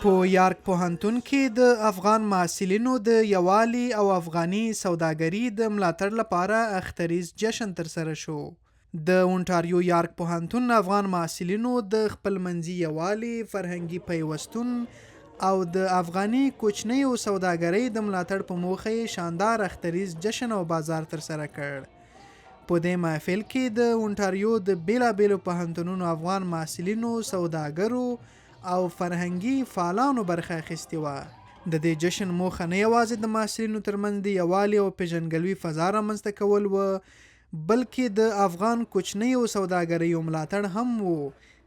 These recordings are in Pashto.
په یارک پوهنتون کې د افغان محصلینو د یووالي او افغاني سوداګرۍ د ملاتړ لپاره اختریز جشن ترسره شو. د اونټاریو یارک پوهنتون افغان محصلینو د خپلمنځي یووالي، فرهنګي پیوستون او د افغاني کوچنیو سوداګرۍ د ملاتړ په موخه شاندار اختریز جشن او بازار ترسره کړ. په دې محفل کې د اونټاریو د بېلابېلو پوهنتونونو افغان محصلینو، سوداګرو او فرهنګي فعالانو برخه اخیستې وه. د دې جشن موخه نه یوازې د محصلینو ترمنځ د یووالي او پیژندګلوي فضا رامنځته کول و، بلکې د افغان کوچنیو سوداګریو ملاتړ هم و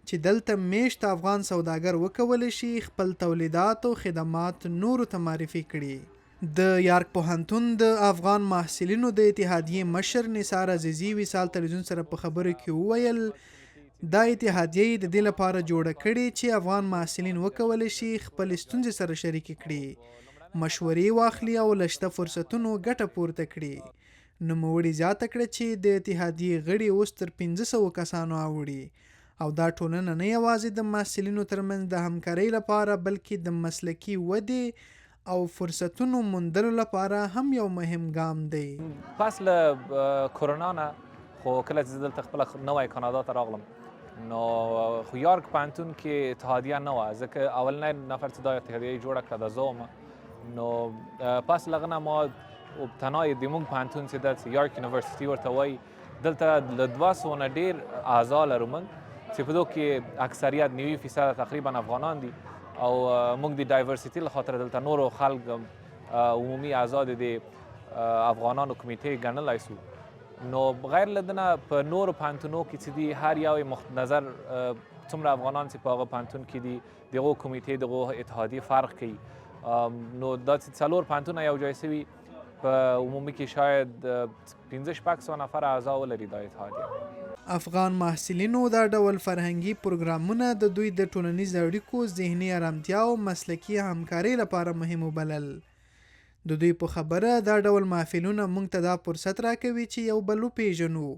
چې دلته میشت افغان سوداګر وکولی شي خپل تولیدات او خدمات نورو ته معرفي کړي. د یارک پوهنتون د افغان محصلینو د اتحادیې مشر نثار عزیزي وصال تلویزیون سره په خبرو کې وویل دا اتحادیې د دې لپاره جوړه کړي چې افغان محصلین وکولی شي خپل ستونزې سره شریکې کړي، مشورې واخلي او له شته فرصتونو ګټه پورته کړي. نوموړي زیاته کړه چې د اتحادیې غړي اوس تر 500 کسانو اوړي او دا ټولنه نه یوازې د محصلینو ترمنځ د همکارۍ لپاره بلکې د مسلکي ودې او فرصتونو موندلو لپاره هم یو مهم ګام دی. پس له کرونا نه خو کله چې دلته خپله نوی کاناډا ته راغلم نو خو یارک پوهنتون کې اتحادیه نه وه، ځکه اولنی نفر چې دا اتحادیه جوړه کړه دا زه وم. نو پس له هغه نه ما تنهای د موږ پوهنتون چې ده یارک یونیورسټي ورته وایي دلته له 200 نه ډېر اعضا لرو موږ چې په دغو کې اکثریت 90% تقریبا افغانان دي او موږ د ډایورسټي له خاطره دلته نورو خلک عمومي اعضا د افغانانو کمیټې ګڼلی سو. نو غیر له دنه په نورو پوهنتونو کې چې دي هر یو نظر څومره افغانان چې په هغه پوهنتون کې دي د هغو کمیټې د هغو اتحادیې فرق کوي. نو دا چې 4 پوهنتونه یو ځای سوي په عمومي کې شاید 15-16 نفر اعضا ولري دا اتحادیه. افغان محصلینو دا ډول فرهنګي پروګرامونه د دوی د ټولنیز اړیکو، ذهني ارامتیا او مسلکي همکارۍ لپاره مهم وبلل. د دوی په خبره دا ډول محفلونه موږ ته دا فرصت راکوي چې یو بل وپېژنو،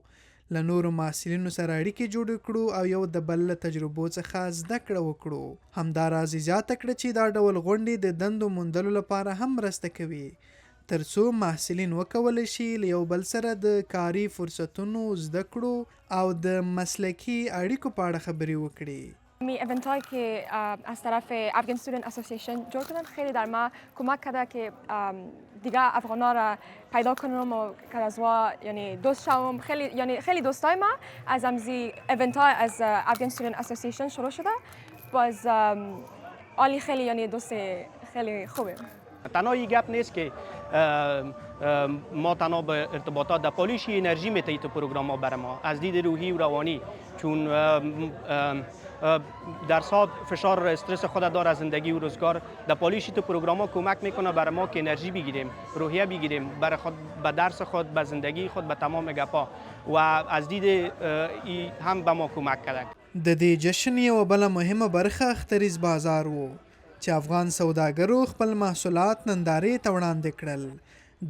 له نورو محصلینو سره اړیکې جوړې کړو او یو د بل له تجربو څخه زده کړه وکړو. همداراز زیاته کړه چې دا ډول غونډې د دندو موندلو لپاره هم مرسته کوي ترڅو محصلین وکولی شي له یو بل سره د کاري فرصتونو، زده کړو او د مسلکي اړیکو په اړه خبرې وکړي. ایونت هایی که از طرف افغان استودنت اسوسییشن جور کردن خیلی در ما کمک کرده که دیگه افغانا را پیدا کنم و کلازوا یعنی دوست شوم. خیلی دوستای ما از امزی ایونت های از افغان استودنت اسوسییشن شروع شده. باز عالی خیلی یعنی دوست خیلی خوبه. تنها این گپ نیست که ما تنها به ارتباطات در پالیش انرژی میتهی تو پروگرام ها برای ما از دید روحی و روانی، چون در سال فشار و استرس خود داره از زندگی و روزگار در پالیش تو پروگرام ها کمک میکنه برای ما که انرژی بگیریم، روحیه بگیریم برای خود، به درس خود، به زندگی خود، به تمام گپا و از دید هم به ما کمک کرده. د دې جشن یوه بله مهمه برخه اختریز بازار و چې افغان سوداګرو خپل محصولات نندارې ته وړاندې کړل.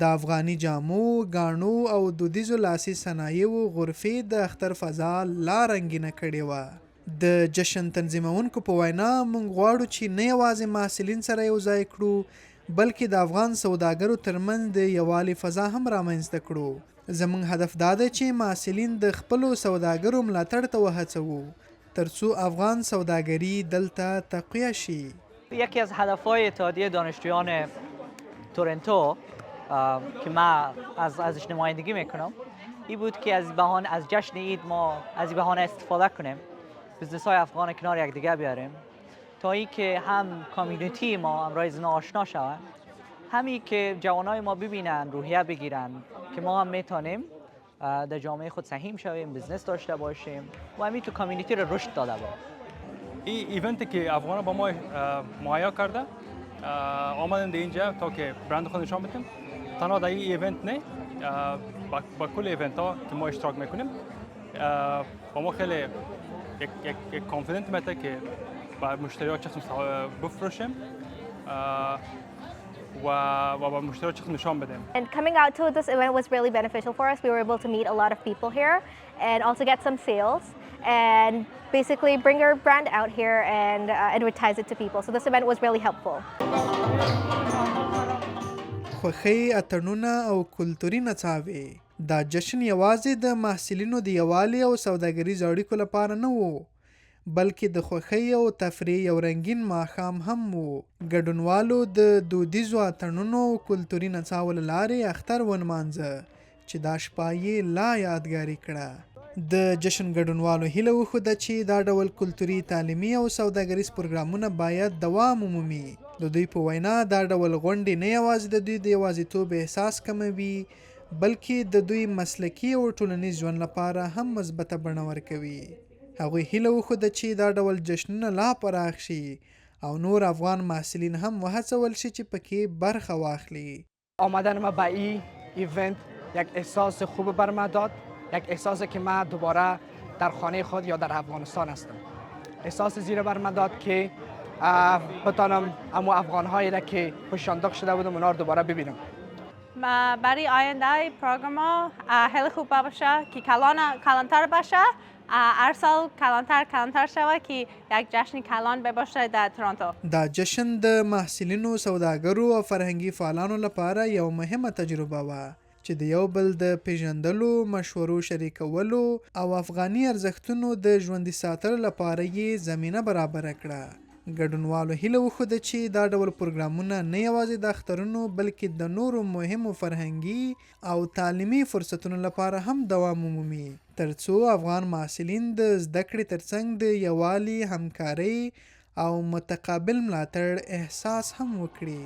د افغاني جامو، ګاڼو او دودیزو لاسي صنایعو غرفې د اختر فضا لا رنګینه کړې وه. د جشن تنظیمونکو په وینا موږ غواړو چې نه یوازې محصلین سره یو ځای کړو بلکې د افغان سوداګرو ترمنځ د یووالي فضا هم رامنځته کړو. زموږ هدف دا دی چې محصلین د خپلو سوداګرو ملاتړ ته وهڅوو ترڅو افغان سوداګري دلته تقویه شي. یکی از هدفهای اتحادیه دانشجویان تورنتو که من ازش نمایندگی میکنم این بود که از جشن عید ما از این بهانه استفاده کنیم، بزنس های افغان کنار یکدیگر بیاریم تا اینکه هم کامیونیتی ما همراه اینا آشنا شوند، همین که جوانای ما ببینن، روحیه بگیرن که ما هم میتونیم در جامعه خود سهیم شویم، بزنس داشته باشیم و همین تو کامیونیتی رو رشد داده باشیم. این ایونتی که افغان با ما مهیا کرده آمدن در اینجا تا که برند خود نشان بدیم. تنها در این ایونت نه، با کل ایونت ها که ما اشتراک میکنیم با ما خیلی یک کانفیدنت میده که با مشتریات چقدر بفروشیم و با مشتریات چقدر نشان بدیم. And coming out to this event was really beneficial for us. We were able to meet a lot of people here and also get some sales. and basically bring our brand out here and advertise it to people. So this event was really helpful. خوښۍ، اتڼونه او کلتوري نڅاوې. دا جشن یوازې د محصلینو د یووالي او سوداګریزو اړیکو لپاره نه و، بلکې د خوښۍ او تفریح یو رنګین ماښام هم و. ګډونوالو د دودیزو اتڼونو او کلتوري نڅاو له لارې اختر ونمانځه چې دا شپه یې لا یادګاري کړه. د جشن ګډونوالو هیله وښوده چې دا ډول کلتوري، تعلیمي او سوداګریز پروګرامونه باید دوام ومومي. د دوی په وینا دا ډول غونډې نه یوازې د دوی د یوازیتوب احساس کموي، بلکې د دوی مسلکي او ټولنیز ژوند لپاره هم مثبته بڼه ورکوي. هغوی هیله وښوده چې دا ډول جشنونه لا پراخ شي او نور افغان محصلین هم وهڅول شي چې پکې برخه واخلي. آمدن ما به این ایونت یک احساس خوب بر من داد، یک احساسی که من دوباره در خانه خود یا در افغانستان هستم. احساس زیرا بر من داد که بتانم اما افغان‌هایی را که پشانداخت شده بودم اونا رو دوباره ببینم. برای آینده پروگرام خیلی خوب باشه که کلانتر باشه، هر سال کلانتر شود که یک جشن کلان باشه در تورنتو. دا جشن د محصلینو، سوداګرو او فرهنګي فعالانو لپاره یو مهمه تجربه وه چې د یو بل د پیژندلو، مشورو شریکولو او افغاني ارزښتونو د ژوندي ساتلو لپاره یې زمینه برابره کړه. ګډونوالو هیله وښوده چې دا ډول پروګرامونه نه یوازې د اخترونو بلکې د نورو مهمو فرهنګي او تعلیمي فرصتونو لپاره هم دوام ومومي، ترڅو افغان محصلین د زده کړې ترڅنګ د یووالي، همکارۍ او متقابل ملاتړ احساس هم وکړي.